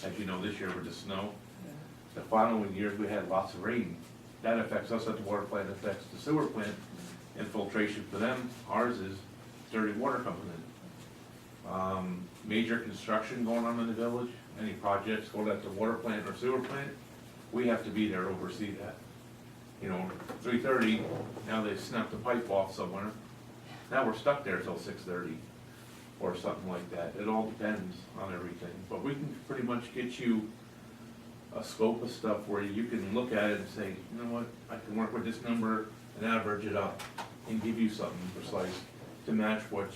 as you know, this year with the snow. The following years, we had lots of rain. That affects us at the water plant, affects the sewer plant, infiltration for them. Ours is dirty water coming in. Major construction going on in the village, any projects going at the water plant or sewer plant, we have to be there to oversee that. You know, 3:30, now they snapped the pipe off somewhere. Now we're stuck there till 6:30 or something like that. It all depends on everything. But we can pretty much get you a scope of stuff where you can look at it and say, you know what, I can work with this number and average it up and give you something precise to match what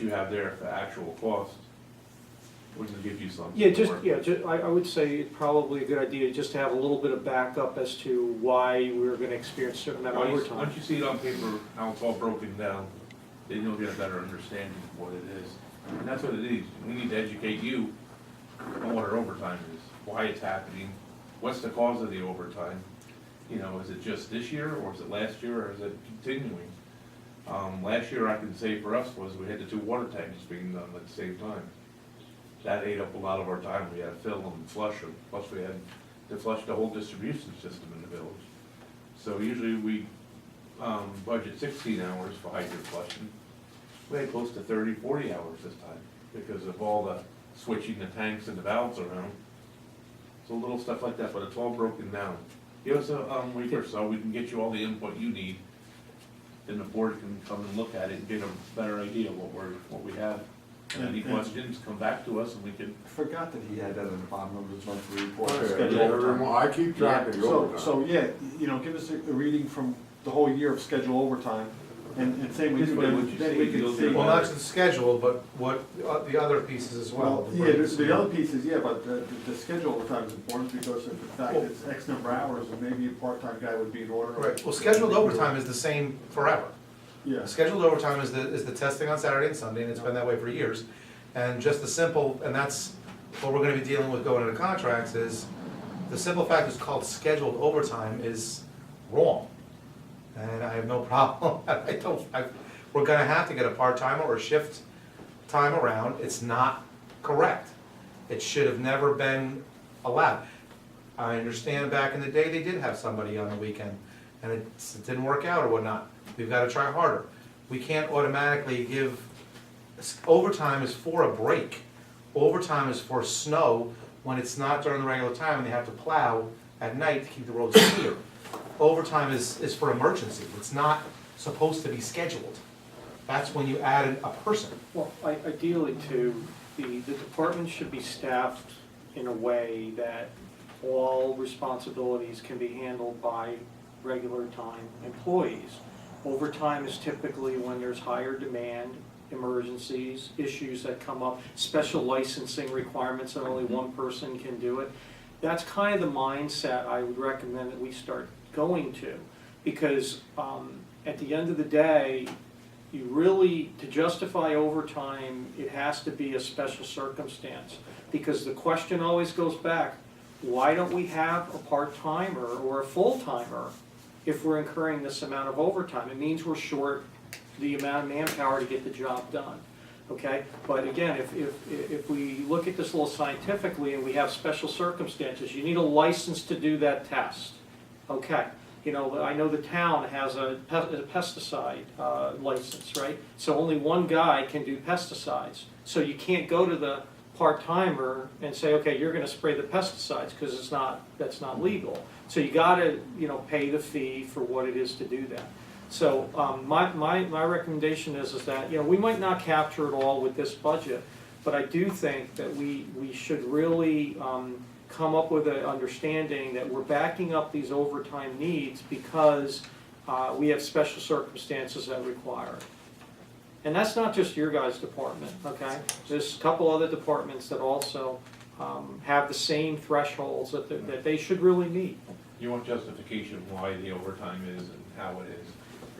you have there for actual cost. We can give you something. Yeah, to work with. I would say it's probably a good idea just to have a little bit of backup as to why we're gonna experience a certain amount of overtime. Once you see it on paper, how it's all broken down, then you'll get a better understanding of what it is. And that's what it is. We need to educate you on what our overtime is, why it's happening, what's the cause of the overtime. You know, is it just this year, or is it last year, or is it continuing? Last year, I can say for us, was we had the 2 water tanks being done at the same time. That ate up a lot of our time. We had to fill them and flush them, plus we had to flush the whole distribution system in the village. So usually we budget 16 hours for hydrant flushing. We had close to 30, 40 hours this time because of all the switching the tanks and the valves around. So little stuff like that, but it's all broken down. Give us a week or so, we can get you all the input you need. Then the board can come and look at it and get a better idea of what we have. And any questions, come back to us and we can. I forgot that he had that in the bottom of his monthly report. Yeah, schedule overtime. I keep track of the overtime. So, yeah, you know, give us a reading from the whole year of scheduled overtime, and say we This do, way, what you then see, we can you'll see. do Well, not just the schedule, but what, the other pieces as well. Well, yeah, the other pieces, yeah, but the schedule overtime is important because of the fact Well- it's X number of hours, and maybe a part-time guy would be in order. Right, well, scheduled overtime is the same forever. Yeah, Scheduled overtime is the testing on Saturday and Sunday, and it's been that way for years. And just the simple, and that's what we're gonna be dealing with going into contracts, is the simple fact it's called scheduled overtime is wrong. And I have no problem, we're gonna have to get a part-timer or a shift time around, it's not correct. It should have never been allowed. I understand back in the day, they did have somebody on the weekend, and it didn't work out or whatnot. We've gotta try harder. We can't automatically give, overtime is for a break. Overtime is for snow when it's not during the regular time and they have to plow at night to keep the roads clear. Overtime is for emergency, it's not supposed to be scheduled. That's when you add a person. Well, ideally too, the department should be staffed in a way that all responsibilities can be handled by regular time employees. Overtime is typically when there's higher demand, emergencies, issues that come up, special licensing requirements that only one person can do it. That's kind of the mindset I would recommend that we start going to, because at the end of the day, you really, to justify overtime, it has to be a special circumstance, because the question always goes back, why don't we have a part-timer or a full-timer if we're incurring this amount of overtime? It means we're short the amount of manpower to get the job done, okay? But again, if we look at this a little scientifically and we have special circumstances, you need a license to do that test, okay? You know, I know the town has a pesticide license, right? So only one guy can do pesticides. So you can't go to the part-timer and say, okay, you're gonna spray the pesticides, because that's not legal. So you gotta, you know, pay the fee for what it is to do that. So my recommendation is that, you know, we might not capture it all with this budget, but I do think that we should really come up with an understanding that we're backing up these overtime needs because we have special circumstances that require it. And that's not just your guys' department, okay? There's a couple other departments that also have the same thresholds that they should really meet. You want justification why the overtime is and how it is.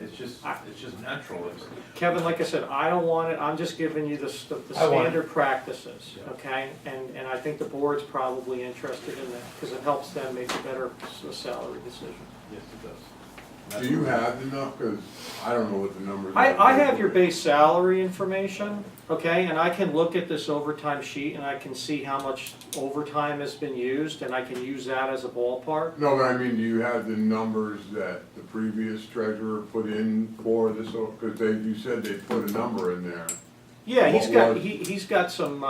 It's just natural. Kevin, like I said, I don't want it, I'm just giving you the I want it. standard practices, Yeah. okay? And I think the board's probably interested in that, because it helps them make a better salary decision. Yes, it does. Do you have enough, cause I don't know what the numbers are. I have your base salary information, okay, and I can look at this overtime sheet and I can see how much overtime has been used, and I can use that as a ballpark. No, but I mean, do you have the numbers that the previous treasurer put in for this, cause you said they put a number in there. Yeah, he's What got, was- he's got some,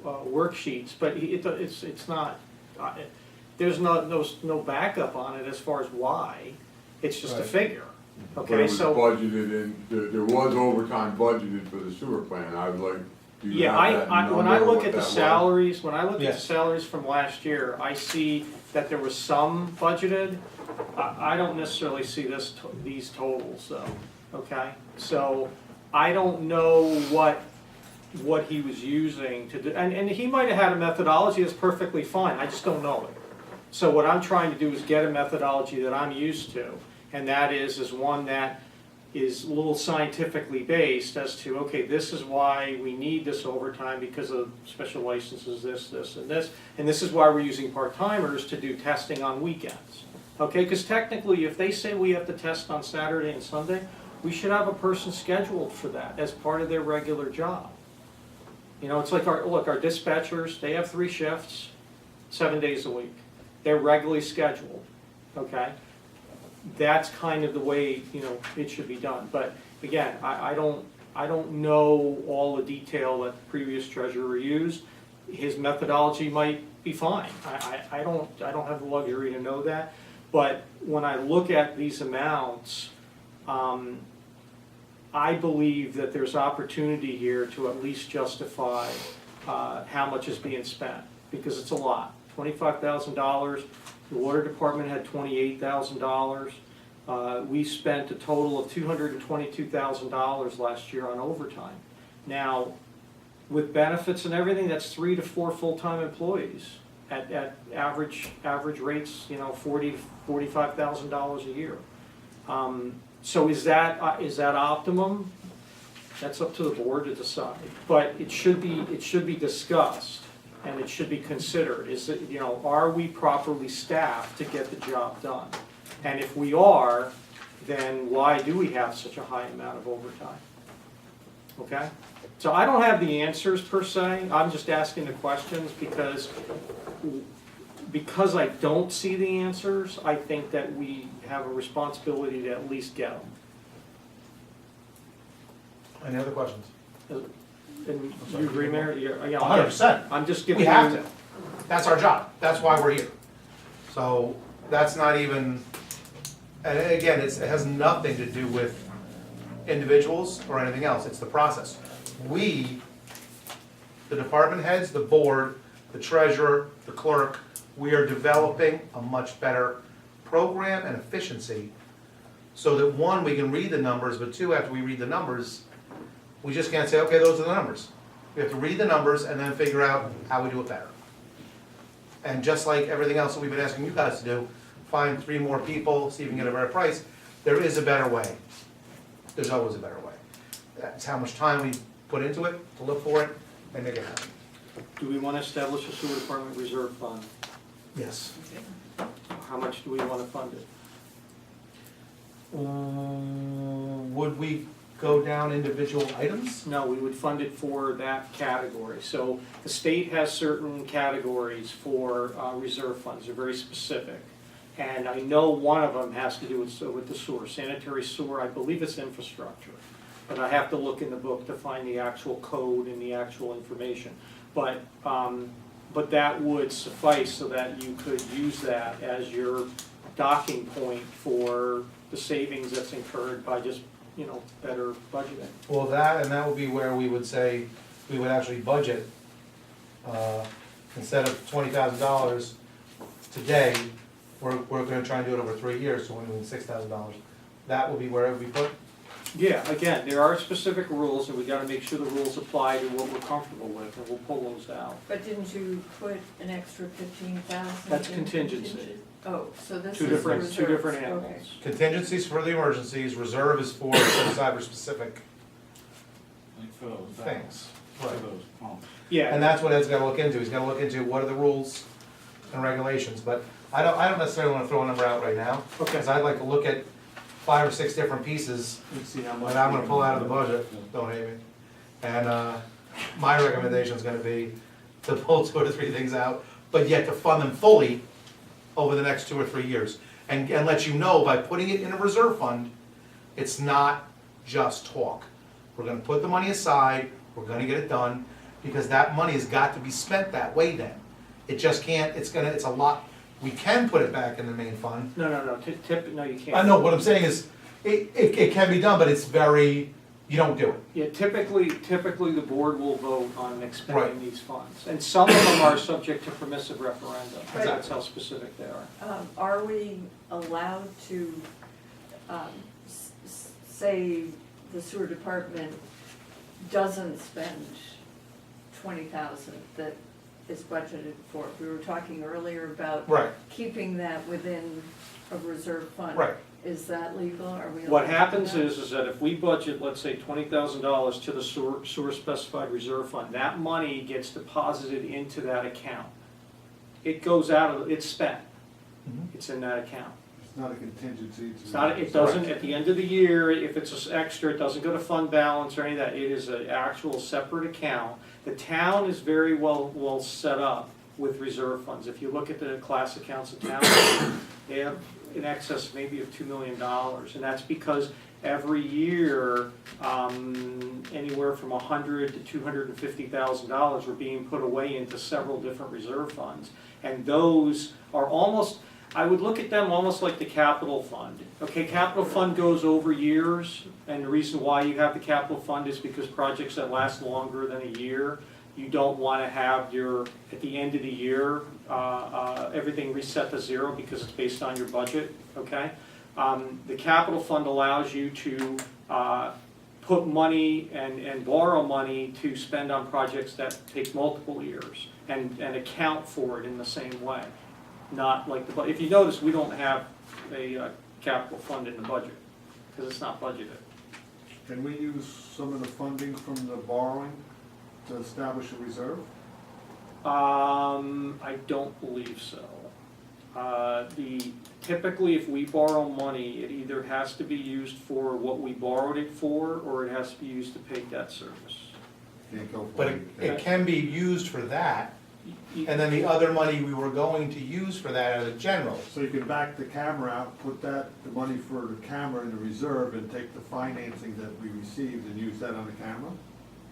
worksheets, but it's not, there's no backup on it as far as why, it's just a Right. figure, But okay, it was so. budgeted in, there was overtime budgeted for the sewer plant, I would like, do you Yeah, have that when I number, look what at the that was? salaries, when I look at the Yes. salaries from last year, I see that there was some budgeted. I don't necessarily see these totals though, okay? So I don't know what he was using to do, and he might have had a methodology that's perfectly fine, I just don't know it. So what I'm trying to do is get a methodology that I'm used to, and that is one that is a little scientifically based as to, okay, this is why we need this overtime because of special licenses, this, and this is why we're using part-timers to do testing on weekends. Okay, because technically, if they say we have to test on Saturday and Sunday, we should have a person scheduled for that as part of their regular job. You know, it's like our dispatchers, they have 3 shifts, 7 days a week. They're regularly scheduled, okay? That's kind of the way, you know, it should be done. But again, I don't know all the detail that the previous treasurer used. His methodology might be fine. I don't have the luxury to know that. But when I look at these amounts, I believe that there's opportunity here to at least justify how much is being spent, because it's a lot. $25,000, the water department had $28,000. We spent a total of $222,000 last year on overtime. Now, with benefits and everything, that's 3 to 4 full-time employees at average rates, you know, $45,000 a year. So is that optimum? That's up to the board to decide. But it should be discussed and it should be considered. Is it, you know, are we properly staffed to get the job done? And if we are, then why do we have such a high amount of overtime? Okay? So I don't have the answers per se, I'm just asking the questions because I don't see the answers, I think that we have a responsibility to at least get them. Any other questions? And you agree, Mayor? Yeah, 100%. I'm just giving We you. have to. That's our job. That's why we're here. So that's not even, and again, it has nothing to do with individuals or anything else. It's the process. We, the department heads, the board, the treasurer, the clerk, we are developing a much better program and efficiency so that, one, we can read the numbers, but two, after we read the numbers, we just can't say, okay, those are the numbers. We have to read the numbers and then figure out how we do it better. And just like everything else that we've been asking you guys to do, find 3 more people, see if we can get a better price, there is a better way. There's always a better way. That's how much time we put into it, to look for it, and make it happen. Do we want to establish a sewer department reserve fund? Yes. How much do we want to fund it? Would we go down individual items? No, we would fund it for that category. So the state has certain categories for reserve funds, they're very specific. And I know one of them has to do with the sewer, sanitary sewer, I believe it's infrastructure. But I have to look in the book to find the actual code and the actual information. But that would suffice so that you could use that as your docking point for the savings that's incurred by just, you know, better budgeting. Well, that would be where we would say, we would actually budget, instead of $20,000 today, we're gonna try and do it over 3 years, so we're doing $6,000. That would be where it would be put? Yeah, again, there are specific rules, and we gotta make sure the rules apply to what we're comfortable with, and we'll pull those out. But didn't you put an extra 15,000? That's in contingency. Oh, so this Two is different reserves. Okay. animals. Contingencies for the emergencies, reserve is for cyber specific Like for those things. valves, for those pumps. Yeah, And that's what Ed's gotta look into, he's gotta look into what are the rules and regulations, but I don't necessarily wanna throw a number out right now. Okay. Because I'd like to look at 5 or 6 different pieces Let's see how much. that I'm gonna pull out of the budget, don't hate me. And, my recommendation is gonna be to pull 2 or 3 things out, but yet to fund them fully over the next 2 or 3 years. And let you know, by putting it in a reserve fund, it's not just talk. We're gonna put the money aside, we're gonna get it done, because that money has got to be spent that way then. It just can't, it's a lot, we can put it back in the main fund. No, no, you can't. I know, what I'm saying is, it can be done, but it's very, you don't do it. Yeah, typically the board will vote on expending Right. these funds, and some of them are subject to permissive referendum. Right. That's how specific they are. Are we allowed to, say the sewer department doesn't spend 20,000 that is budgeted for? We were talking earlier about Right. keeping that within a reserve fund. Right. Is that legal? Are we allowed What to do happens that? is that if we budget, let's say, $20,000 to the sewer specified reserve fund, that money gets deposited into that account. It goes out of, it's spent, Mhm. it's in that account. It's not a contingency. It's not, it doesn't, at the end of the year, if it's extra, it doesn't go to fund balance or any of that, it is an actual separate account. The town is very well set up with reserve funds. If you look at the class accounts of town, they have in excess maybe of $2 million, and that's because every year, anywhere from $100,000 to $250,000 are being put away into several different reserve funds. And those are almost, I would look at them almost like the capital fund. Okay, capital fund goes over years, and the reason why you have the capital fund is because projects that last longer than a year, you don't want to have your, at the end of the year, everything reset to zero because it's based on your budget, okay? The capital fund allows you to put money and borrow money to spend on projects that take multiple years and account for it in the same way. Not like the, if you notice, we don't have a capital fund in the budget because it's not budgeted. Can we use some of the funding from the borrowing to establish a reserve? I don't believe so. Typically, if we borrow money, it either has to be used for what we borrowed it for, or it has to be used to pay debt service. Can't go for But it. it can be used for that, and then the other money we were going to use for that as a general. So you can back the camera out, put that, the money for the camera in the reserve and take the financing that we received and use that on the camera?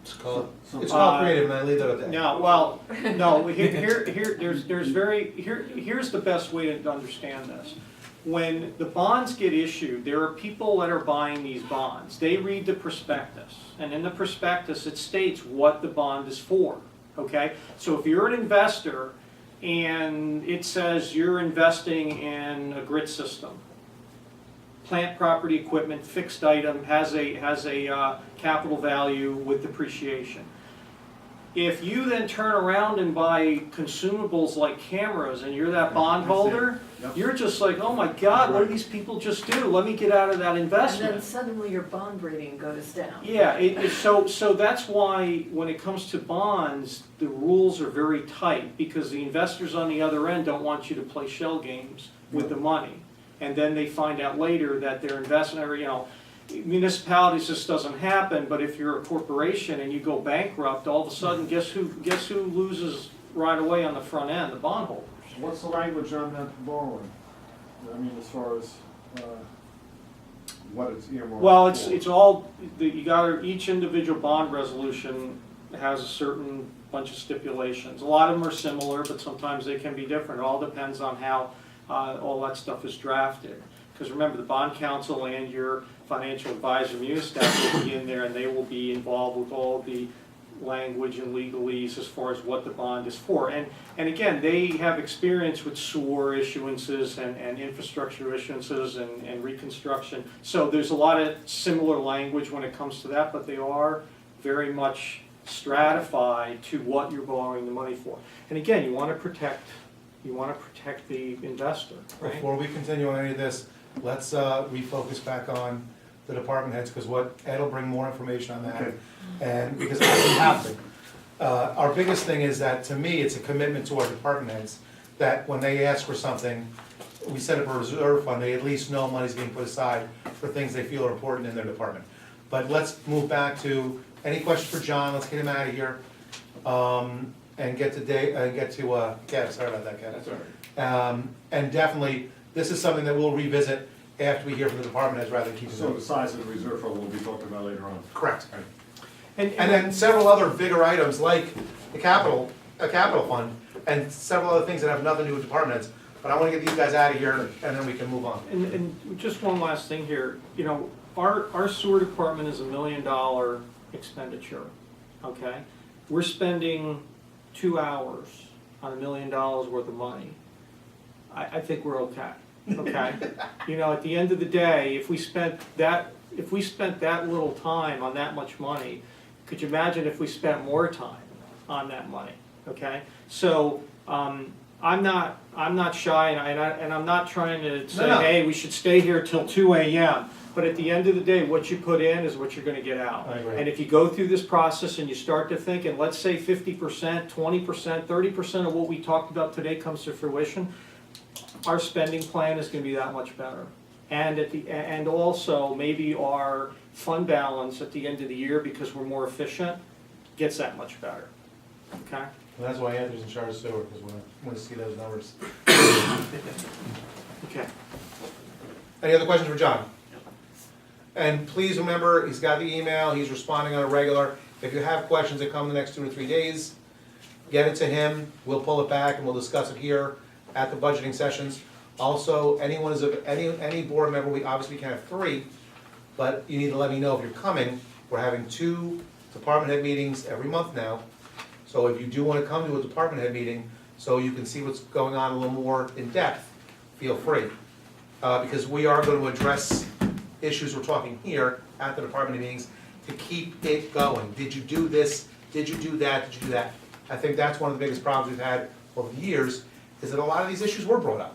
It's called Uh, creative, and I leave that at that. No, well, no, here's the best way to understand this. When the bonds get issued, there are people that are buying these bonds. They read the prospectus, and in the prospectus, it states what the bond is for, okay? So if you're an investor and it says you're investing in a grid system, plant, property, equipment, fixed item, has a capital value with depreciation. If you then turn around and buy consumables like cameras and you're that bondholder, Yep. you're just like, oh my God, what do these people just do? Let me get out of that And then investment. suddenly your bond rating goes down. Yeah, so that's why when it comes to bonds, the rules are very tight because the investors on the other end don't want you to play shell games with the money. And then they find out later that their investment, or, you know, municipalities, this doesn't happen, but if you're a corporation and you go bankrupt, all of a sudden, guess who loses right away on the front end? The bondholders. What's the language on that borrowing? I mean, as far as, what it's earmarked Well, for? it's all, you got, each individual bond resolution has a certain bunch of stipulations. A lot of them are similar, but sometimes they can be different. It all depends on how all that stuff is drafted. Because remember, the bond counsel and your financial advisor, Munistat, will be in there and they will be involved with all the language and legalese as far as what the bond is for. And again, they have experience with sewer issuances and infrastructure issuances and reconstruction. So there's a lot of similar language when it comes to that, but they are very much stratified to what you're borrowing the money for. And again, you want to protect the investor, right? Before we continue on any of this, let's refocus back on the department heads, because Ed will bring more information on that. Okay. And because we have to. Our biggest thing is that, to me, it's a commitment to our department heads that when they ask for something, we set up a reserve fund, they at least know money's being put aside for things they feel are important in their department. But let's move back to, any questions for John, let's get him out of here. And get to Kev, sorry about that, Kev. That's all right. And definitely, this is something that we'll revisit after we hear from the department heads rather than keep it. So the size of the reserve fund we'll be talking about later on. Correct. And And then several other bigger items like a capital fund, and several other things that have nothing to do with department heads. But I wanna get these guys out of here, and then we can move on. And just one last thing here, you know, our sewer department is $1 million expenditure, okay? We're spending 2 hours on $1 million worth of money. I think we're okay, okay? You know, at the end of the day, if we spent that little time on that much money, could you imagine if we spent more time on that money, okay? So, I'm not shy, and I'm not trying to say, No. hey, we should stay here till 2 AM. But at the end of the day, what you put in is what you're gonna get out. I agree. And if you go through this process and you start to think, and let's say 50%, 20%, 30% of what we talked about today comes to fruition, our spending plan is gonna be that much better. And also, maybe our fund balance at the end of the year, because we're more efficient, gets that much better, okay? And that's why Anthony's in charge of sewer, because we want to see those numbers. Okay. Any other questions for John? And please remember, he's got the email, he's responding on a regular. If you have questions that come in the next 2 to 3 days, get it to him, we'll pull it back and we'll discuss it here at the budgeting sessions. Also, any board member, we obviously can have 3, but you need to let me know if you're coming. We're having 2 department head meetings every month now. So if you do want to come to a department head meeting, so you can see what's going on a little more in depth, feel free. Because we are going to address issues we're talking here at the department meetings to keep it going. Did you do this? Did you do that? Did you do that? I think that's one of the biggest problems we've had over the years, is that a lot of these issues were brought up.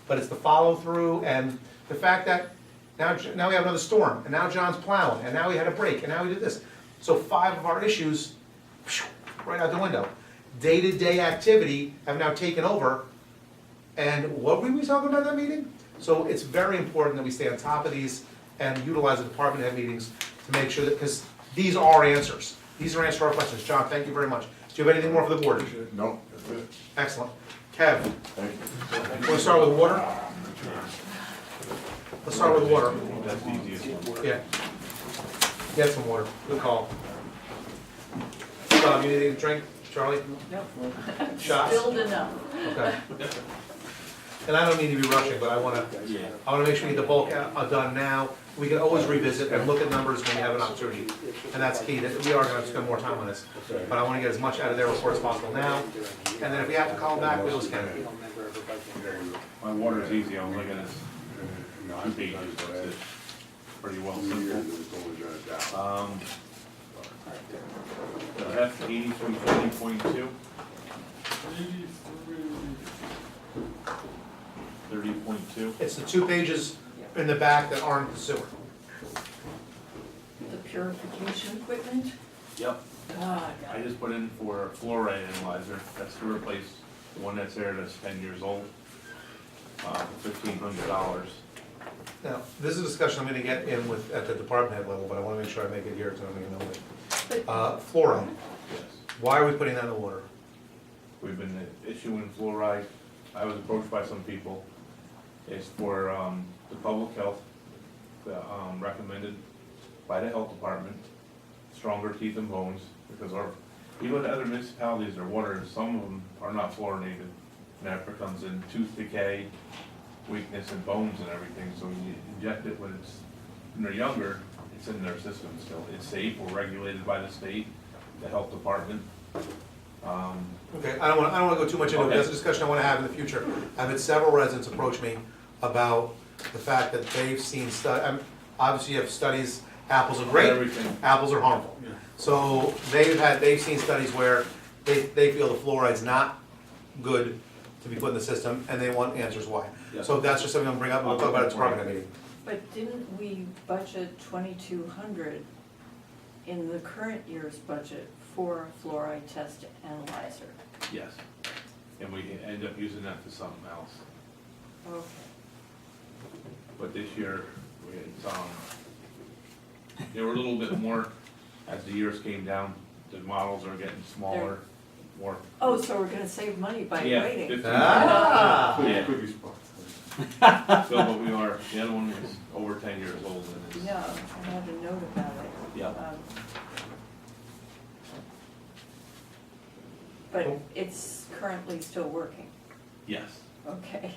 But it's the follow through and the fact that now we have another storm, and now John's plowing, and now we had a break, and now we did this. So 5 of our issues, right out the window. Day-to-day activity have now taken over, and what were we talking about in that meeting? So it's very important that we stay on top of these and utilize the department head meetings to make sure that, because these are answers. These are answers to our questions. John, thank you very much. Do you have anything more for the board? No, that's it. Excellent. Kev, Thank you. want to start with water? Let's start with water. That's the easiest one. Yeah. Get some water. Good call. Bob, you need anything to drink? Charlie? No. Shots? Spilled enough. Okay. And I don't need to be rushing, but I wanna make sure we get the bulk done now. We can always revisit and look at numbers when we have an opportunity. And that's key, that we are gonna have to spend more time on this. But I wanna get as much out of their report as possible now. And then if we have to call them back, we always can. My water's easy, I'm looking at this 2 pages, that's it. Pretty well simple. The F 8320.2. 30.2. It's the 2 pages in the back that aren't the sewer. The purification equipment? Yep. God. I just put in for a fluoride analyzer, that's to replace the one that's there that's 10 years old, $1,500. Now, this is a discussion I'm gonna get in with, at the department head level, but I wanna make sure I make it here, so I'm gonna know it. But Fluoride, Yes. why are we putting that in the water? We've been issuing fluoride, I was approached by some people. It's for the public health, recommended by the health department, stronger teeth and bones, because even other municipalities, their water, some of them are not fluorinated. And that comes in tooth decay, weakness in bones and everything, so when you inject it when they're younger, it's in their system still. It's safe, we're regulated by the state, the health department. Okay, I don't wanna go too much into it, Okay. that's a discussion I wanna have in the future. I've had several residents approach me about the fact that they've seen obviously you have studies, apples are great, Everything. apples are harmful. So they've seen studies where they feel the fluoride's not good to be put in the system, and they want answers why. So that's just something I'm gonna bring up, and we'll talk about it at the department head meeting. But didn't we budget 2,200 in the current year's budget for a fluoride test analyzer? Yes. and we end up using that for something else. Okay. But this year, it's, they were a little bit more, as the years came down, the models are getting smaller, more. Oh, so we're gonna save money by Yeah, waiting? 15. Ah. Yeah. Could be spot. So, but we are, the other one was over 10 years old and it's. Yeah, I had a note about it. Yeah. But it's currently still working, Yes, okay.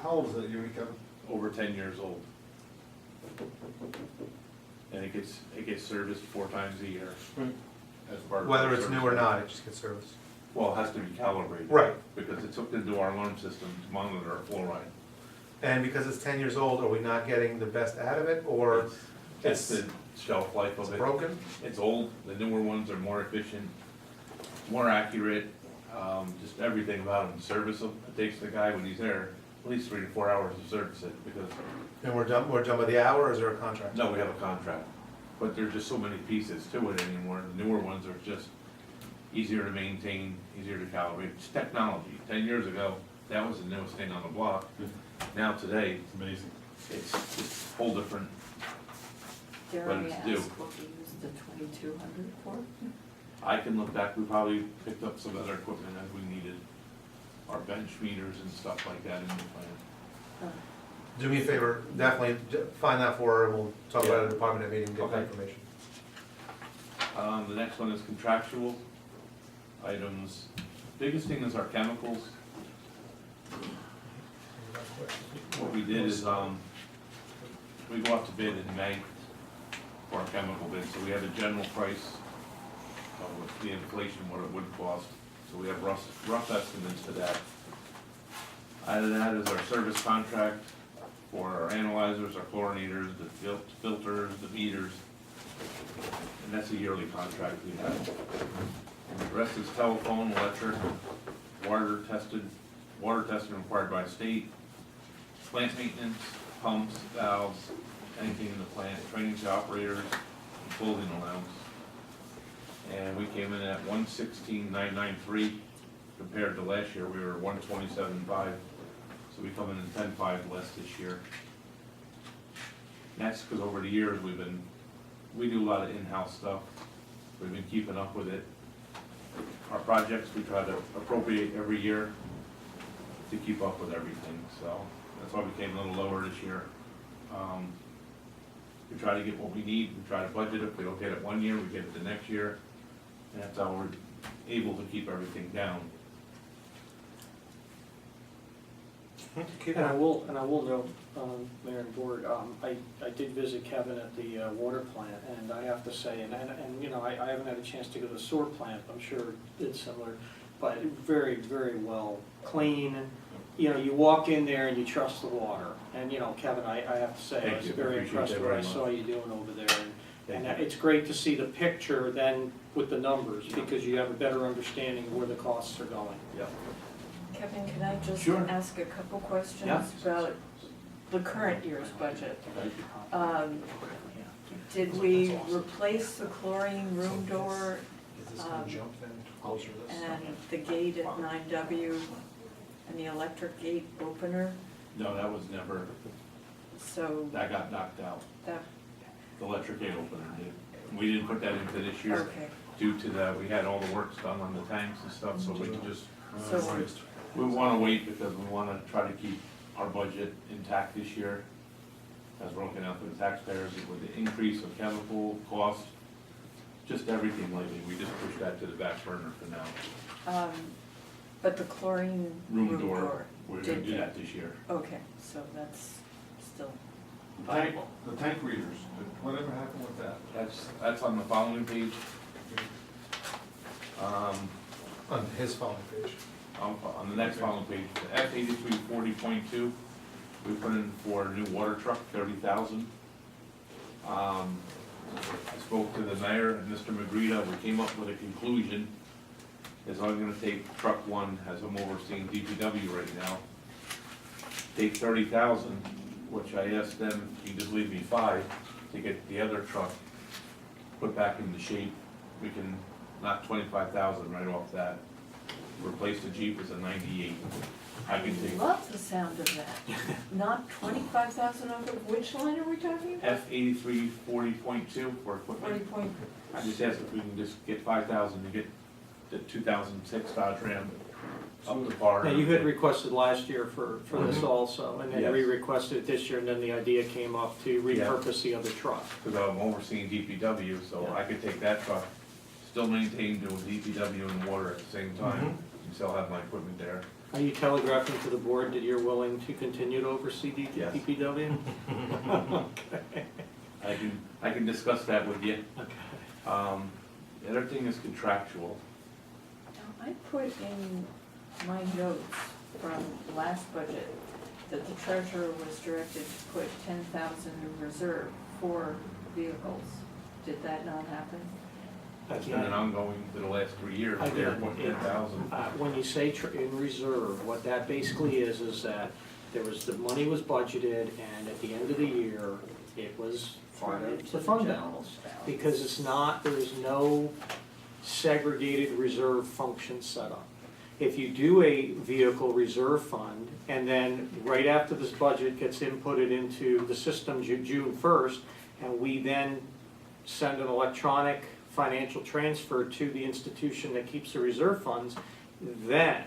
How old is that, you, Kevin? over 10 years old. And it gets serviced 4 times a year. As part of Whether our it's new service. or not, it just gets serviced. Well, it has to be calibrated. Right. Because it's hooked into our alarm system to monitor our fluoride. And because it's 10 years old, are we not getting the best out of it, or That's it's the shelf life it's of it. broken? It's old, the newer ones are more efficient, more accurate, just everything about them. Service them, it takes the guy when he's there at least 3 to 4 hours to service it, because, And we're done by the hour, or is there a contract? no, we have a contract. But there's just so many pieces to it anymore. The newer ones are just easier to maintain, easier to calibrate. It's technology. 10 years ago, that was the newest thing on the block. Now today, It's amazing. it's just a whole different, Dare But I it's ask due. what we used the 2200 for? I can look back, we probably picked up some other equipment as we needed. Our bench meters and stuff like that in the plant. Do me a favor, definitely find that for her, and we'll talk about it at Yeah. the department head meeting, get that Okay. information. The next one is contractual items. Biggest thing is our chemicals. What we did is, we go out to bid in May for our chemical bid, so we have a general price of what the inflation, what it would cost. So we have rough estimates for that. Added that is our service contract for our analyzers, our chlorinators, the filters, the meters. And that's a yearly contract we have. And the rest is telephone, electric, water tested required by state, plant maintenance, pumps, valves, anything in the plant, training to operators, and clothing allowance. And we came in at 116,993 compared to last year, we were 127,5. So we come in at 10,5 less this year. And that's because over the years, we do a lot of in-house stuff. We've been keeping up with it. Our projects, we try to appropriate every year to keep up with everything, so that's why we came a little lower this year. We try to get what we need, we try to budget it, if we don't get it one year, we get it the next year. And that's how we're able to keep everything down. Keep And I it. will note, Mayor and Board, I did visit Kevin at the water plant, and I have to say, and you know, I haven't had a chance to go to the sewer plant, I'm sure it's similar, but very, very well clean. You know, you walk in there and you trust the water, and you know, Kevin, I have to say, I Thank was you. very Appreciate impressed that with what I very saw you doing over there. Thank And you. it's great to see the picture then with the numbers, because you have a better understanding of where the costs are going. Yep. Kevin, can I just Sure. ask a couple questions Yeah. about the current year's budget? Thank you. Did we replace the chlorine room door Is this gonna jump then closer to this? and the gate at 9W and the electric gate opener? No, that was never, So that got knocked out, that, the electric gate opener did. We didn't put that into this year okay, due to the, we had all the works done on the tanks and stuff, so we just, so, we wanna wait because we wanna try to keep our budget intact this year. As we're looking out for the taxpayers with the increase of chemical costs, just everything lately, we just pushed that to the back burner for now. but the chlorine Room door, we're gonna did do get- that this year. Okay, so that's still The tank, viable. the tank readers, whatever happened with that? That's on the following page. On his following page. On the next following page, the F-8340.2, we put in for a new water truck, 30,000. I spoke to the mayor and Mr. Magrita, we came up with a conclusion, is I'm gonna take truck one, as I'm overseeing DPW right now, take 30,000, which I asked them, you just leave me 5, to get the other truck put back into shape. We can knock 25,000 right off that. replace the Jeep is a 98. I can take Love the sound of that. Not 25,000 over, which line are we talking about? F-83 40.2 for equipment. 40 point, I just asked if we can just get 5,000 to get the 2006 Dodge Ram up to par. Now, you had requested last year for this also, and then Yes. we requested it this year, and then the idea came up to repurpose the other truck. Because I'm overseeing DPW, so I could take that truck, still maintain doing DPW and water at the same time, and still have my equipment there. Are you telegraphing to the board that you're willing to continue to oversee Yes. DPW? I can discuss that with you. Okay. The other thing is contractual. now, I put in my notes from last budget that the treasurer was directed to put 10,000 in reserve for vehicles. Did that not happen? That's been an ongoing for the last 3 years, Again, they're putting 10,000. When you say in reserve, what that basically is that the money was budgeted, and at the end of the year, it was part of the fund balance. Because there is no segregated reserve function set up. If you do a vehicle reserve fund, and then right after this budget gets inputted into the system June 1st, and we then send an electronic financial transfer to the institution that keeps the reserve funds, then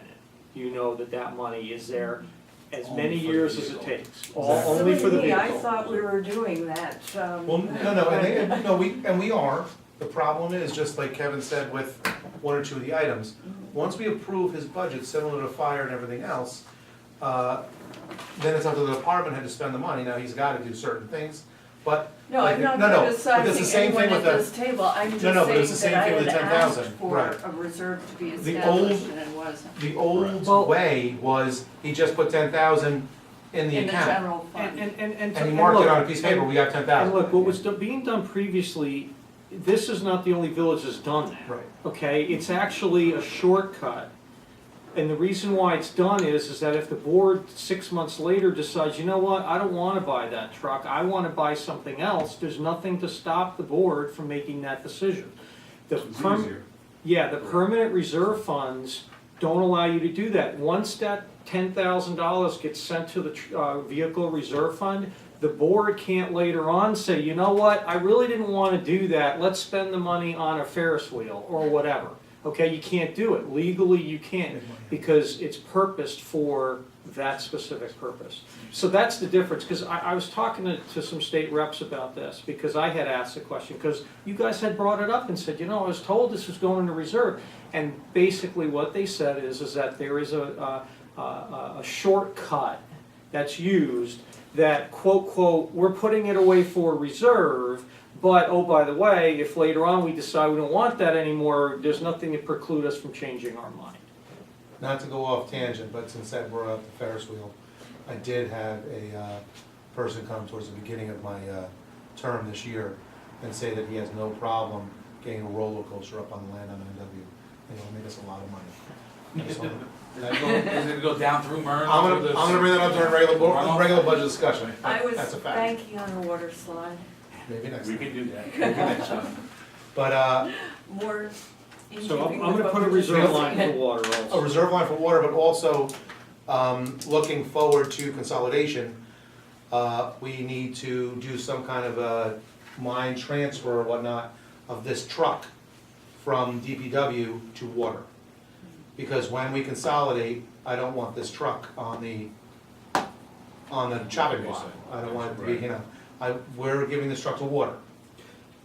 you know that that money is there as many years as it takes. Only for the Silly me, I vehicle. thought we were doing that. Well, no, we are. The problem is, just like Kevin said with one or two of the items, once we approve his budget, similar to fire and everything else, then it's up to the department head to spend the money. Now, he's gotta do certain things, but. No, like, I'm not but it's the criticizing same thing anyone with at the- this table, I'm just No, no, but it's the saying same that I thing with had the asked 10,000, for right. a reserve to be The established old- and it wasn't. The old Well- way was, he just put 10,000 in the In the account. general fund. And he marked it on a piece of paper, we got And 10,000. look, what was being done previously, this is not the only village that's done that. Right. Okay, it's actually a shortcut. And the reason why it's done is that if the board 6 months later decides, you know what, I don't wanna buy that truck, I wanna buy something else, there's nothing to stop the board from making that decision. The It's perm- easier. Yeah, the permanent reserve funds don't allow you to do that. Once that $10,000 gets sent to the vehicle reserve fund, the board can't later on say, you know what, I really didn't wanna do that, let's spend the money on a Ferris wheel or whatever. Okay, you can't do it. Legally, you can't, because it's purposed for that specific purpose. So that's the difference, because I was talking to some state reps about this, because I had asked the question, because you guys had brought it up and said, you know, I was told this was going to reserve. And basically what they said is that there is a shortcut that's used that, quote, we're putting it away for reserve, but, oh, by the way, if later on we decide we don't want that anymore, there's nothing to preclude us from changing our mind. Not to go off tangent, but since that brought up the Ferris wheel, I did have a person come towards the beginning of my term this year and say that he has no problem getting a roller coaster up on the land on NW, and it'll make us a lot of money. I just wanna- Is it gonna go down through Mern? I'm gonna bring that up during regular budget discussion. I was That's a fact. banking on a water slide, Maybe next We time. can do that. Maybe next time. But, more in So I'm keeping gonna with put a what we reserve just line said. for water a also. reserve line for water, but also, looking forward to consolidation, we need to do some kind of a line transfer or whatnot of this truck from DPW to water. Because when we consolidate, I don't want this truck on the chopping block. I don't want it to be, you know, we're giving this truck to water.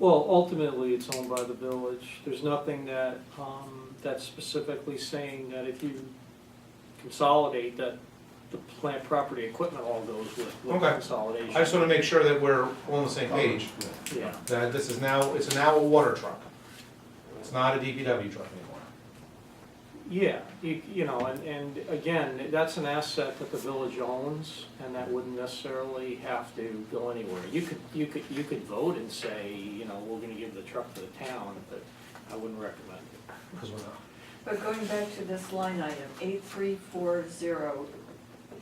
Well, ultimately, it's owned by the village. There's nothing that, that's specifically saying that if you consolidate, that the plant, property, equipment all goes with Okay. consolidation. I just wanna make sure that we're all on the same page, Yeah. that this is now, it's now a water truck. It's not a DPW truck anymore. Yeah, you know, and again, that's an asset that the village owns, and that wouldn't necessarily have to go anywhere. You could vote and say, you know, we're gonna give the truck to the town, but I wouldn't recommend it. Because we're not. But going back to this line item,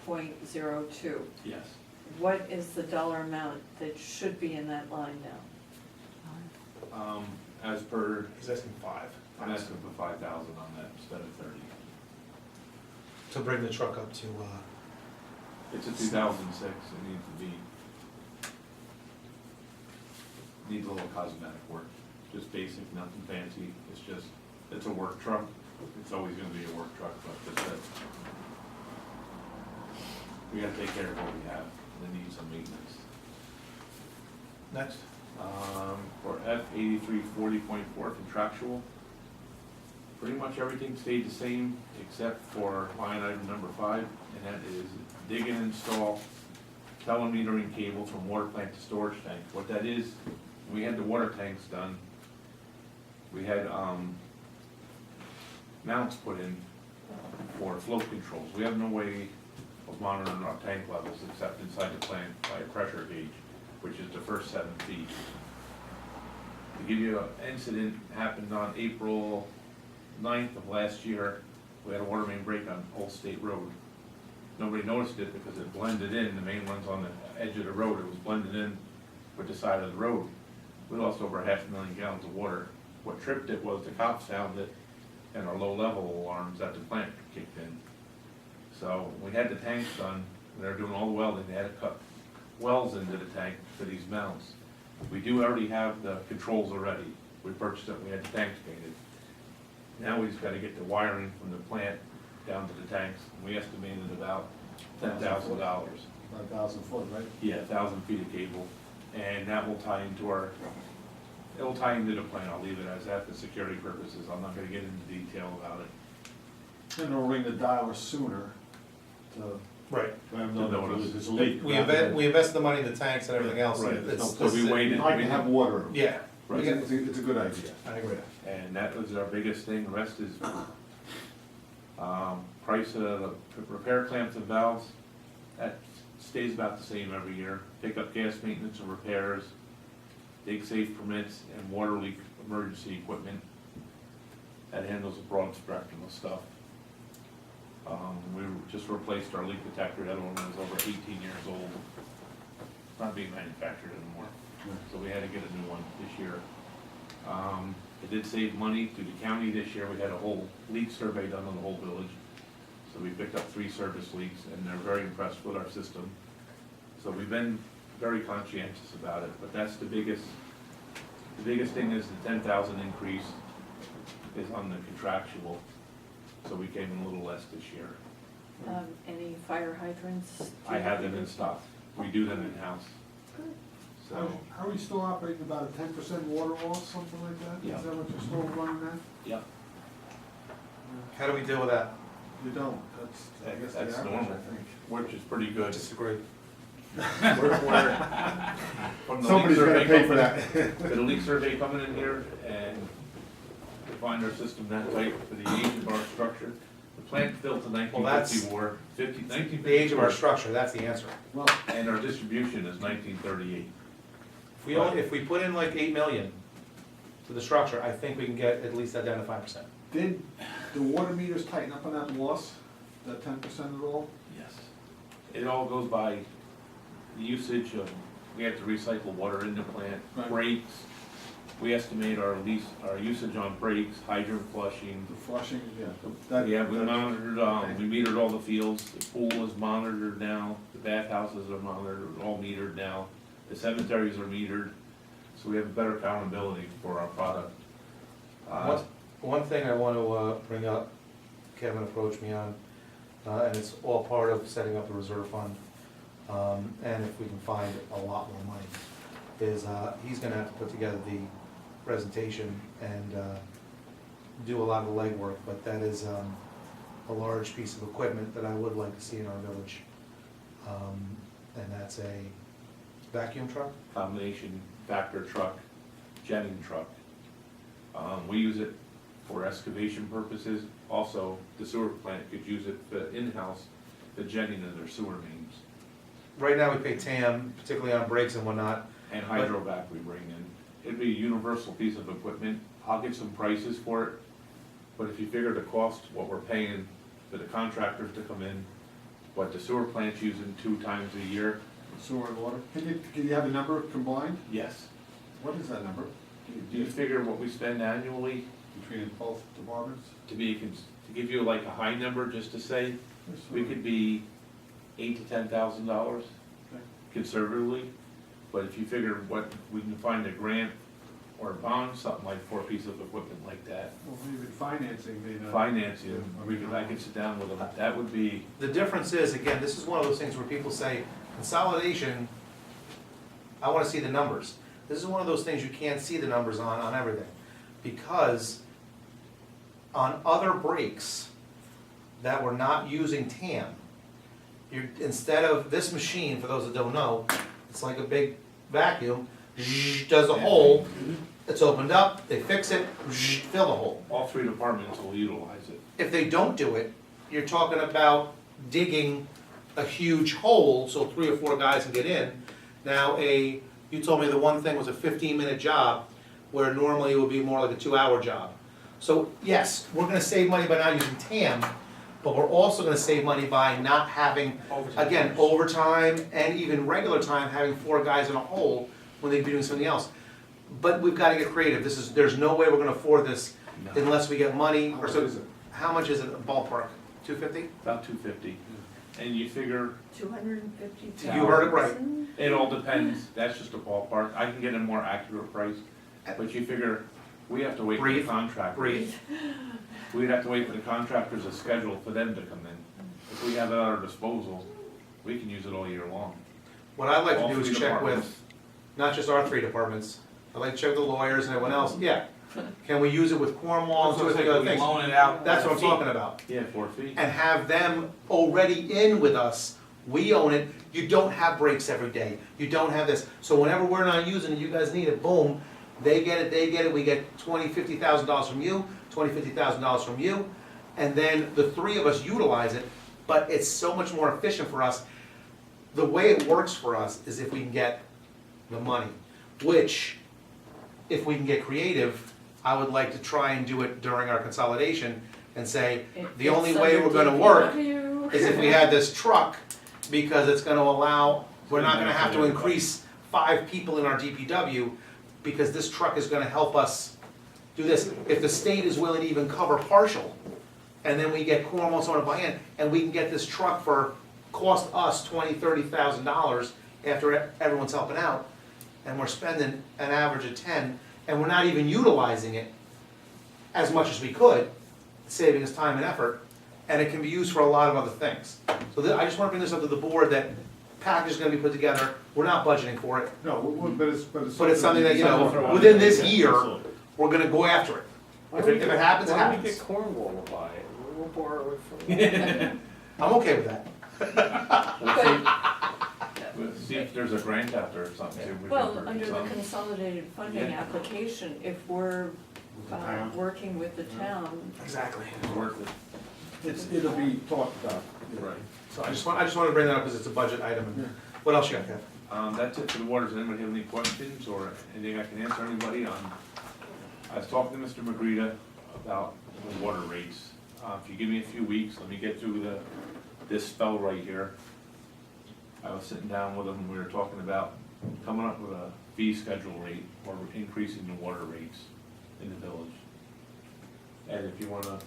8340.02, Yes. what is the dollar amount that should be in that line now? As per, He's asking 5. I'm asking for 5,000 on that instead of 30. to bring the truck up to, It's a 2006, it needs to be, needs a little cosmetic work, just basic, nothing fancy, it's just, it's a work truck, it's always gonna be a work truck, but just that, we gotta take care of what we have, and it needs some maintenance. next. For F8340.4 contractual, pretty much everything stayed the same except for line item number 5, and that is dig and install telemetering cable from water plant to storage tank. What that is, we had the water tanks done, we had, mounts put in for flow controls. We have no way of monitoring our tank levels except inside the plant by a pressure gauge, which is the first 7 feet. To give you an incident, happened on April 9th of last year. We had a water main break on Old State Road. Nobody noticed it because it blended in, the main runs on the edge of the road, it was blended in with the side of the road. We lost over 500,000 gallons of water. What tripped it was the cops found it, and our low-level alarms at the plant kicked in. So we had the tanks done, and they're doing all the welding, they had to cut wells into the tank for these mounts. We do already have the controls already, we purchased it, we had the tanks painted. Now we just gotta get the wiring from the plant down to the tanks, and we estimated about $10,000. 5,000 foot, right? Yeah, 1,000 feet of cable, and that will tie into our, it'll tie into the plant, I'll leave it as that for security purposes, I'm not gonna get into detail about it. And it'll ring the dialer sooner to Right. let them know To notice. that there's a leak. We invested the money in the tanks and everything else. Right, It's- so we waited. You like to have water. Yeah, Right. It's a good idea. I agree. And that was our biggest thing, the rest is, price of the repair clamps and valves, that stays about the same every year. Pick up gas maintenance and repairs, dig safe permits, and water leak emergency equipment. That handles a broad spectrum of stuff. We just replaced our leak detector, that one was over 18 years old. It's not being manufactured anymore, so we had to get a new one this year. It did save money through the county this year, we had a whole leak survey done on the whole village. So we picked up 3 service leaks, and they're very impressed with our system. So we've been very conscientious about it, but that's the biggest thing is the 10,000 increase is on the contractual. So we came in a little less this year. Any fire hydrants? I have them in stock, we do them in-house. Good. So, How are we still operating about a 10% water loss, something like that? Yeah. Is that what you're still running at? yeah, How do we deal with that? You don't, that's, I guess, the that's average, normal, I think. which is pretty good. Disagree. From the leak Somebody's gonna survey pay for company- that. Got a leak survey coming in here, and to find our system that tight for the age of our structure. The plant built in Well, that's- 1954, The age of our structure, that's the answer. Well, and our distribution is 1938. If we put in like 8 million to the structure, I think we can get at least that down to 5%. did the water meters tighten up on that loss, that 10% at all? Yes. It all goes by the usage of, we have to recycle water in the plant, Right. breaks. We estimate our usage on breaks, hydrant flushing. The flushing, yeah. that- Yeah, we that- monitored, we metered all the fields, the pool is monitored now, the bathhouses are monitored, all metered now, the cemeteries are metered, so we have better accountability for our product. One thing I want to bring up, Kevin approached me on, and it's all part of setting up a reserve fund. And if we can find a lot more money, is he's gonna have to put together the presentation and do a lot of the legwork, but that is a large piece of equipment that I would like to see in our village. And that's a vacuum truck? Combination factor truck, jetting truck. We use it for excavation purposes, also the sewer plant could use it for in-house, the jetting of their sewer mains. Right now, we pay TAM, particularly on brakes and whatnot. And hydrovac we bring in. It'd be a universal piece of equipment. I'll get some prices for it, but if you figure the cost, what we're paying for the contractors to come in, what the sewer plant's using 2 times a year, Sewer and water. Can you have a number combined? yes. What is that number? Do you figure what we spend annually Between both departments? to give you like a high number, just to say, we could be $8,000 to $10,000 conservatively. But if you figure what, we can find a grant or a bond, something like for a piece of equipment like that, Well, even financing may not. financing, I could sit down with them, that would be, The difference is, again, this is one of those things where people say, consolidation, I wanna see the numbers. This is one of those things you can't see the numbers on everything. Because on other breaks that we're not using TAM, you're, instead of this machine, for those that don't know, it's like a big vacuum, does a hole, it's opened up, they fix it, fill the hole. all three departments will utilize it. If they don't do it, you're talking about digging a huge hole so 3 or 4 guys can get in. Now, you told me the one thing was a 15-minute job, where normally it would be more like a 2-hour job. So yes, we're gonna save money by not using TAM, but we're also gonna save money by not having, again, overtime and even regular time, having 4 guys in a hole when they'd be doing something else. But we've gotta get creative. There's no way we're gonna afford this unless we get money, How or much so. is it? How much is it, a ballpark? 250? About 250, and you figure, 250,000. You heard it right. it all depends, that's just a ballpark, I can get a more accurate price, but you figure, we have to wait for the Breathe, contractors. breathe. We'd have to wait for the contractors, a schedule for them to come in. If we have it at our disposal, we can use it all year long. What I'd like All to do is three check departments. with, not just our 3 departments, I'd like to check with the lawyers and everyone else, yeah. Can we use it with Cornwall and 2 or 3 other We things? loan it out. That's what I'm talking about. Yeah, 4 feet. And have them already in with us, we own it, you don't have breaks every day, you don't have this. So whenever we're not using it, you guys need it, boom, they get it, we get $20,000-$50,000 from you, $20,000-$50,000 from you, and then the 3 of us utilize it, but it's so much more efficient for us. The way it works for us is if we can get the money, which, if we can get creative, I would like to try and do it during our consolidation and say, the only way we're gonna work is if we had this truck, because it's gonna allow, we're not gonna have to increase 5 people in our DPW, because this truck is gonna help us do this. If the state is willing to even cover partial, and then we get Cornwall, someone to buy in, and we can get this truck for, cost us $20,000-$30,000 after everyone's helping out, and we're spending an average of 10, and we're not even utilizing it as much as we could, saving us time and effort, and it can be used for a lot of other things. So I just wanna bring this up to the board, that package is gonna be put together, we're not budgeting for it, No, but it's. but it's something that, you know, within this year, we're gonna go after it. If it happens, it Why don't we happens. get Cornwall to buy it? We'll borrow it from them. I'm okay with that. We'll see if there's a grant out there or something. see if we can Well, purchase under the some. consolidated funding Yeah. application, if we're town. working with the town, Exactly. It's worth it. It'll be talked about. Right. So I just wanted to bring that up because it's a budget item. And what else you got, Kev? That's it for the water. Does anybody have any questions or anything I can answer anybody on? I was talking to Mr. Magrita about the water rates. If you give me a few weeks, let me get through this spell right here. I was sitting down with him and we were talking about coming up with a fee schedule rate or increasing the water rates in the village. And if you wanna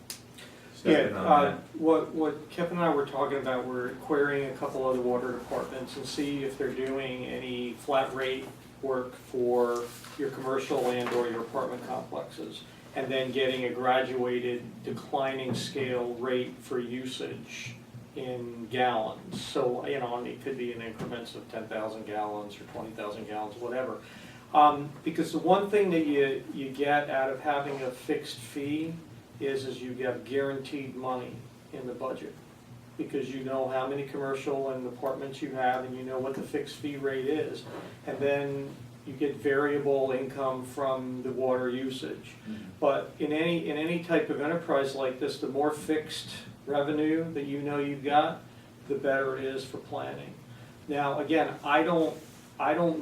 step in on Yeah, that. what Kevin and I were talking about, we're querying a couple of the water departments and see if they're doing any flat rate work for your commercial and or your apartment complexes. And then getting a graduated declining scale rate for usage in gallons. So, you know, and it could be in increments of 10,000 gallons or 20,000 gallons, whatever. Because the one thing that you get out of having a fixed fee is you get guaranteed money in the budget. Because you know how many commercial and apartments you have and you know what the fixed fee rate is. And then you get variable income from the water usage. But in any type of enterprise like this, the more fixed revenue that you know you've got, the better it is for planning. Now, again, I don't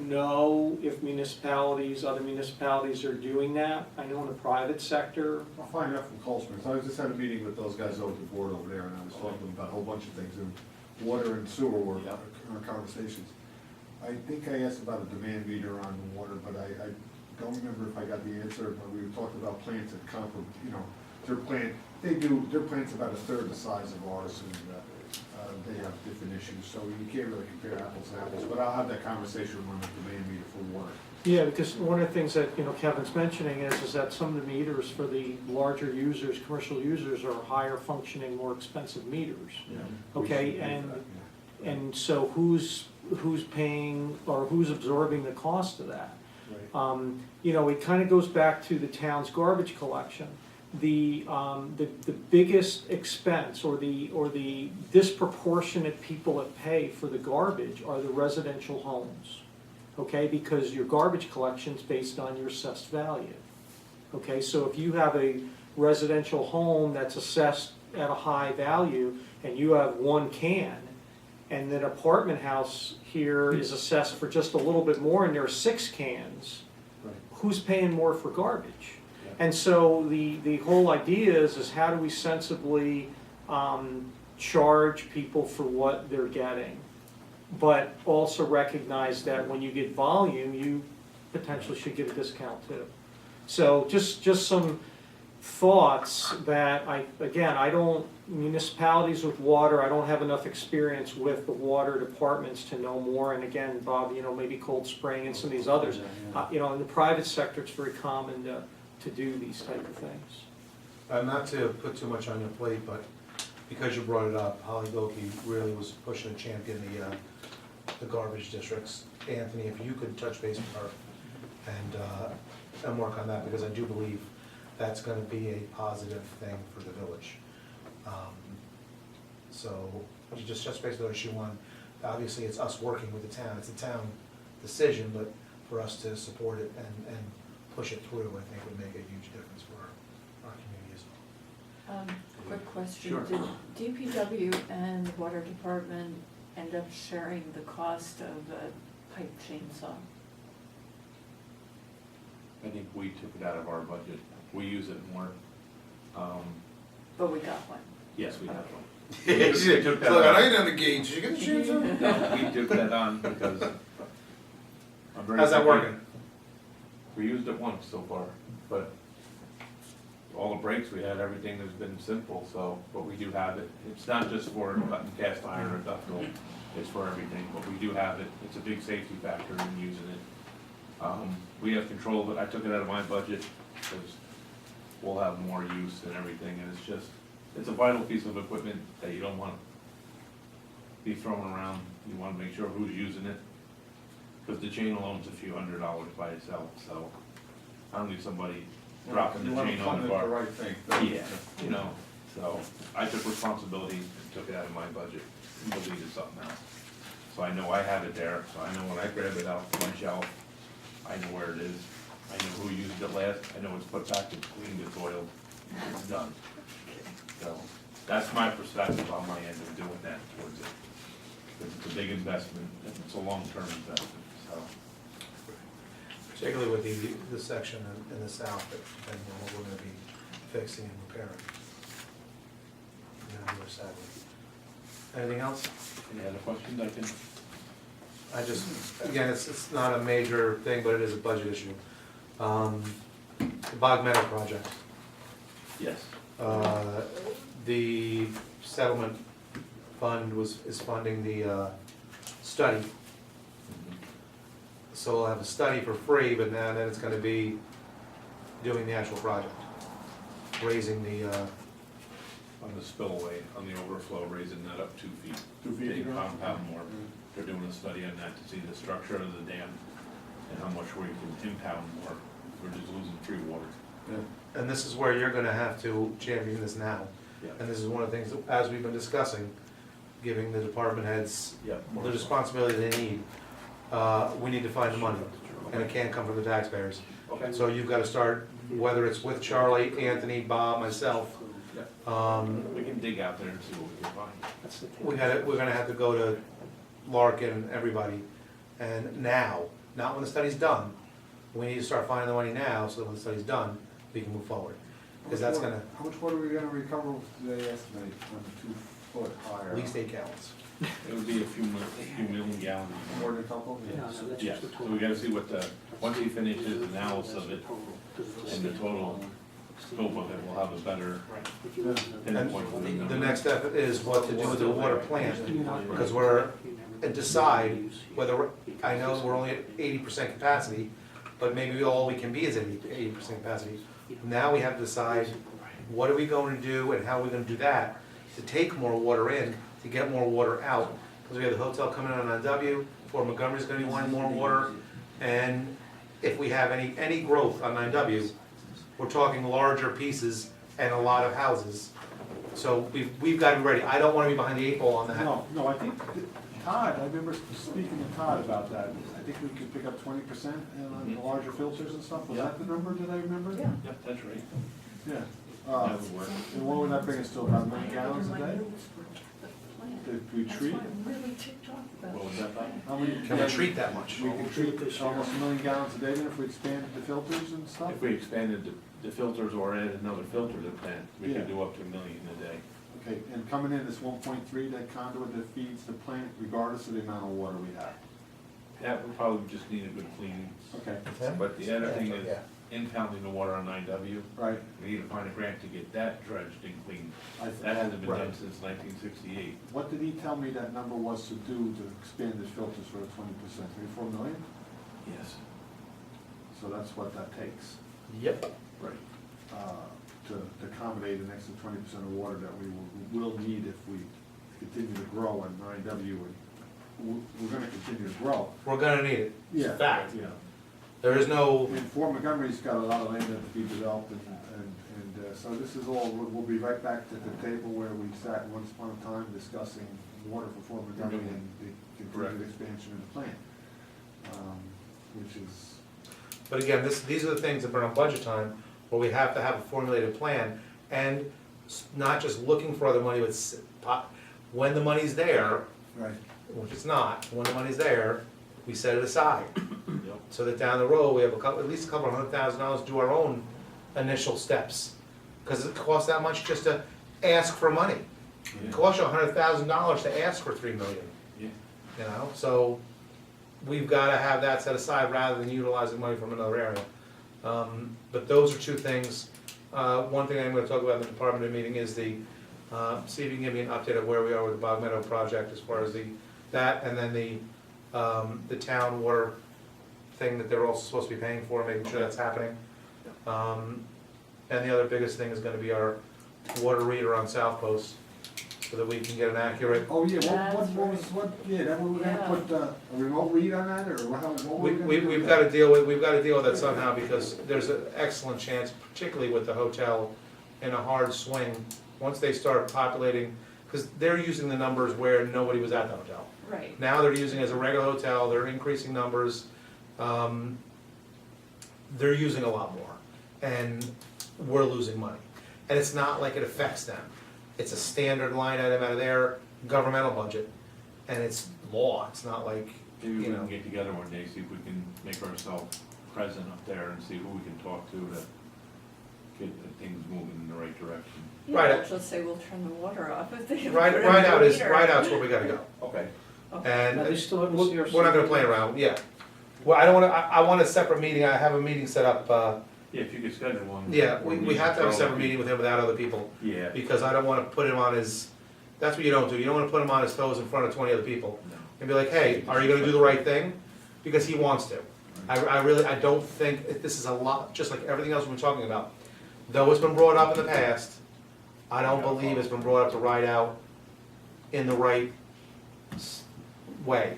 know if other municipalities are doing that. I know in the private sector, I'll find out from Colesman. So I just had a meeting with those guys over at the board over there, and I was talking to them about a whole bunch of things, and water and sewer were our conversations. I think I asked about a demand meter on water, but I don't remember if I got the answer, but we were talking about plants that their plant's about a third the size of ours, and issues, so you can't really compare apples and apples, but I'll have that conversation on the demand meter for water. Yeah, because one of the things that, you know, Kevin's mentioning is that some of the meters for the larger users, commercial users, are higher functioning, more expensive meters. Okay, and so who's paying, or who's absorbing the cost of that? You know, it kind of goes back to the town's garbage collection. The biggest expense, or the disproportionate people that pay for the garbage are the residential homes. Okay, because your garbage collection's based on your assessed value. Okay, so if you have a residential home that's assessed at a high value, and you have one can, and an apartment house here is assessed for just a little bit more, and there are 6 cans, who's paying more for garbage? And so the whole idea is how do we sensibly charge people for what they're getting, but also recognize that when you get volume, you potentially should get a discount too. So just some thoughts that I don't, municipalities with water, I don't have enough experience with the water departments to know more. And again, Bob, you know, maybe Cold Spring and some of these others, you know, in the private sector, it's very common to do these type of things. Not to put too much on your plate, but because you brought it up, Holly Goki really was pushing and championing the garbage districts. Anthony, if you could touch base with her and work on that, because I do believe that's gonna be a positive thing for the village. So, you just touch base with her, she won. Obviously, it's us working with the town, it's a town decision, but for us to support it and push it through, I think would make a huge difference for our community as well. Quick question. Sure. Did DPW and the water department end up sharing the cost of a pipe chainsaw? I think we took it out of our budget. We use it more. But we got one. Yes, we have one. Look, We took that I on. ain't on the gauge, you gonna change them? No, we took that on because. I'm very How's that picky. working? We used it once so far, but all the breaks we had, everything has been simple, so, but we do have it. It's not just for cutting cast iron or ductile, it's for everything, but we do have it. It's a big safety factor in using it. We have control of it. I took it out of my budget because we'll have more use and everything, and it's just, it's a vital piece of equipment that you don't want to be throwing around. You want to make sure who's using it, because the chain alone's a few $100s by itself, so I don't need somebody dropping the chain on the bar. You want to fund it the right thing. Yeah, you know, so I took responsibility and took it out of my budget and deleted something else. So I know I have it there, so I know when I grab it out from my shelf, I know where it is. I know who used it last, I know it's put back, it's cleaned, it's oiled, it's done. So that's my perspective on my end of doing that towards it. Because it's a big investment, and it's a long-term investment, so. Particularly with the section in the south, depending on what we're gonna be fixing and repairing. On the other side. Anything else? Any other questions I can? I just, again, it's not a major thing, but it is a budget issue. The Bog Meadow project, Yes. the settlement fund is funding the study. So we'll have a study for free, but now then it's gonna be doing the actual project, raising the, On the spillway, on the overflow, raising that up 2 feet. 2 feet Take ago? compound more. They're doing a study on that to see the structure of the dam and how much we can impound more. We're just losing free water. and this is where you're gonna have to champion this now. Yeah. And this is one of the things, that, as we've been discussing, giving the department heads Yeah. the responsibility they need. We need to find the money, and it can't come from the taxpayers. Okay. So you've gotta start, whether it's with Charlie, Anthony, Bob, myself, We can dig out there and see what we can find. That's the we're gonna have to go to Larkin, everybody, and now, not when the study's done. We need to start finding the money now, so that when the study's done, we can move forward. Because that's gonna, How much water are we gonna recover, do they estimate, on the 2 foot higher? at least 8 gallons. It would be a few million gallons. More than a couple? No, no, that's Yeah, just the so we gotta see what the, once he finishes analysis of it and the total scope of it, we'll have a better And pinpoint for the the number. next step is what to do with the water plant, because and decide whether, I know we're only at 80% capacity, but maybe all we can be is at 80% capacity. Now we have to decide, what are we going to do and how are we gonna do that, to take more water in, to get more water out. Because we have the hotel coming in on NW, Fort Montgomery's gonna be wanting more water, and if we have any growth on 9W, we're talking larger pieces and a lot of houses. So we've got to be ready. I don't want to be behind the 8 ball on that. No, I think that Todd, I remember speaking to Todd about that. I think we could pick up 20% on the larger filters and stuff. Was that the number, did I remember? Yeah. Yep, that's right. Yeah. That would work. And what would that bring us to, about 1 million gallons a My day? notes were the plan. Did we That's treat? why I'm really ticked off about What was that about? How many? Can we treat that much? We could treat almost 1 million gallons a day then if we expanded the filters and stuff? If we expanded the filters or added another filter to the plant, we Yeah. could do up to 1 million a day. Okay, and coming in, this 1.3, that conduit that feeds the plant regardless of the amount of water we have. That would probably just need a good cleaning. Okay, But the other thing is, Yeah. impounding the water on 9W, right. we need to find a grant to get that dredged and cleaned. I- That hasn't been done right. since 1968. What did he tell me that number was to do to expand his filters for the 20%? 3-4 million? Yes. So that's what that takes, Yep. Right. to accommodate an extra 20% of water that we will need if we continue to grow on 9W. And we're gonna continue to grow. We're gonna need it. It's a fact. Yeah. There is no, And Fort Montgomery's got a lot of land that to be developed, and so this is all, we'll be right back to the table where we sat once upon a time discussing water for Fort Montgomery and the Correct. continued expansion of the plant, which is, but again, these are the things that bring up budget time, where we have to have a formulated plan, and not just looking for other money, but when the money's there, right, which it's not, when the money's there, we set it aside. Yep. So that down the road, we have at least a couple of $100,000 to do our own initial steps. Because it costs that much just to ask for money. It costs you $100,000 to ask for $3 million, Yeah. you know? So we've gotta have that set aside rather than utilizing money from another area. But those are two things. One thing I'm gonna talk about in the department meeting is see if you can give me an update of where we are with the Bog Meadow project as far as that, and then the town water thing that they're also supposed to be paying for, making sure that's happening. And the other biggest thing is gonna be our water reader on South Post, so that we can get an accurate. oh yeah, That's that we were gonna put a remote read on that, or what were we gonna do? We've with gotta that? deal with that somehow, because there's an excellent chance, particularly with the hotel, in a hard swing, once they start populating, because they're using the numbers where nobody was at the hotel. Right. Now they're using it as a regular hotel, they're increasing numbers, they're using a lot more, and we're losing money. And it's not like it affects them, it's a standard line item out of their governmental budget, and it's law, it's not like, Maybe we you know. can get together one day, see if we can make ourselves present up there and see who we can talk to get things moving in the right direction. Yeah, Right. we'll just say we'll turn the water off if they. Right, put in right the out is, meter. right out's where we gotta go. Okay. And Now, they still have a we're CRC. not gonna play around, yeah. Well, I don't wanna, I want a separate meeting, I have a meeting set up, Yeah, if you could schedule one. yeah, where we have to have a throw separate meeting with him without other people, Yeah. because I don't wanna put him on his, that's what you don't do, you don't wanna put him on his toes in front of 20 other people. No. And be like, hey, are you gonna do the right thing? Because he wants to. I really, I don't think, this is a lot, just like everything else we've been talking about. Though it's been brought up in the past, I don't believe it's been brought up to ride out in the right way.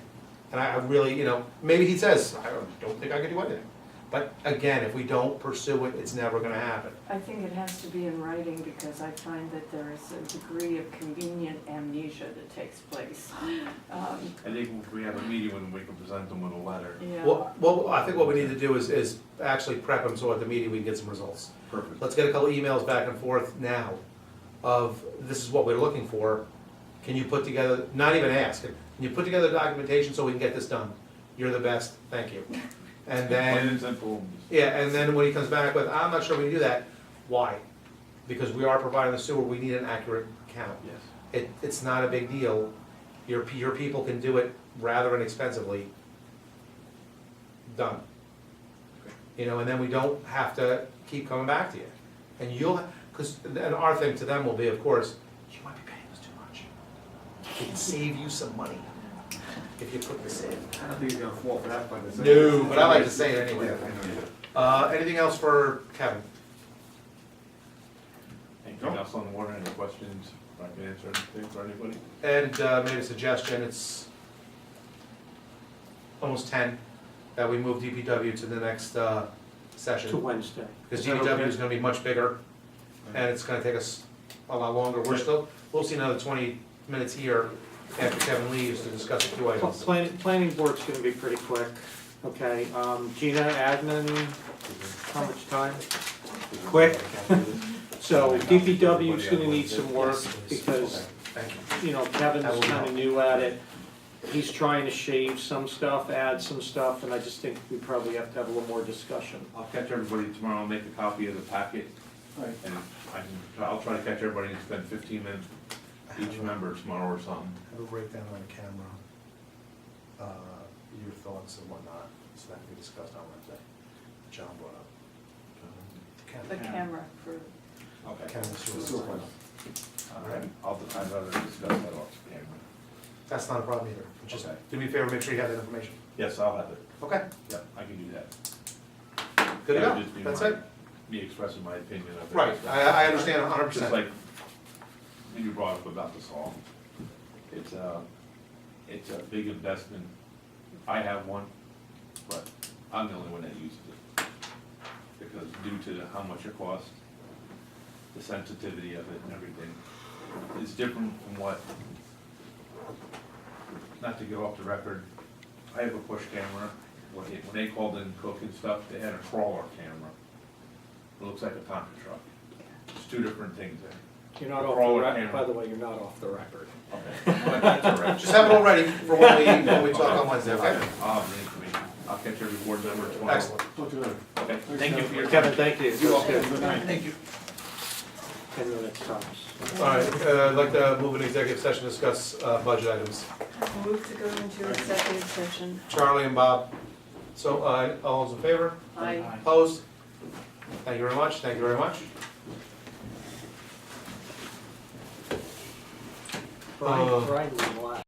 And I really, maybe he says, I don't think I can do anything. But again, if we don't pursue it, it's never gonna happen. I think it has to be in writing because I find that there is a degree of convenient amnesia that takes place. I think if we have a meeting with them, we can present them with a letter. Yeah. Well, I think what we need to do is actually prep him so at the meeting we can get some results. Perfect. Let's get a couple emails back and forth now of, this is what we're looking for. Can you put together, not even ask, can you put together documentation so we can get this done? You're the best, thank you. And Plain and then, simple. yeah, and then when he comes back with, I'm not sure we can do that, why? Because we are providing the sewer, we need an accurate count. Yes. It's not a big deal, your people can do it rather inexpensively. Done. And then we don't have to keep coming back to you. And you'll, because, and our thing to them will be, of course, you might be paying us too much. We can save you some money if you put this in. I don't think he's gonna fall for that, but it's. No, but I like to say it anyway. Anything else for Kevin? Anything else on the water, any questions, I can answer anything for anybody? Ed made a suggestion, it's almost 10, that we move DPW to the next session. To Wednesday. Because Is that DPW okay? is gonna be much bigger, and it's gonna take us a lot longer. We'll see another 20 minutes here after Kevin leaves to discuss a few items. Planning board's gonna be pretty quick, okay? Gina, admin, how much time? Quick. So DPW's gonna need some work because, Thank you. you know, Kevin's kinda new at it. He's trying to shave some stuff, add some stuff, and I just think we probably have to have a little more discussion. I'll catch everybody tomorrow, I'll make a copy of the packet, Right. and I'll try to catch everybody and spend 15 minutes each member tomorrow or something. Have a breakdown on the camera, your thoughts and whatnot, so that can be discussed on Wednesday. John brought up. The camera for, Okay. Camera sewer. I'd rather discuss that off camera. That's not a problem either. Just Okay. do me a favor, make sure you have that information. Yes, I'll have it, Okay, yeah, I can do that. good to That go. would just be That's my- it. Me expressing my opinion of it. Right, I understand Just 100%. like you brought up about the salt, it's a big investment. I have one, but I'm the only one that uses it. Because due to how much it costs, the sensitivity of it and everything, it's different from what, not to get off the record, I have a push camera. When they called in Cook and stuff, they had a crawler camera. It looks like a Tonka truck. There's two different things there. You're not off Crawler the record, camera. by the way, you're not off the record. Okay. Well, that's all right. Just have it all ready for when we talk on Wednesday, okay? I'll have the information. I'll catch every board member tomorrow. Excellent. Talk to you later. Okay, thank you for your Kevin, time. thank you. You're welcome. That's good. Good night. Thank you. 10 minutes tops. All right, I'd like to move an executive session, to discuss budget items. move to go into executive session. Charlie and Bob. So, all those in favor? I Opposed? Thank you very much, thank you very much. Brian, Brian, relax.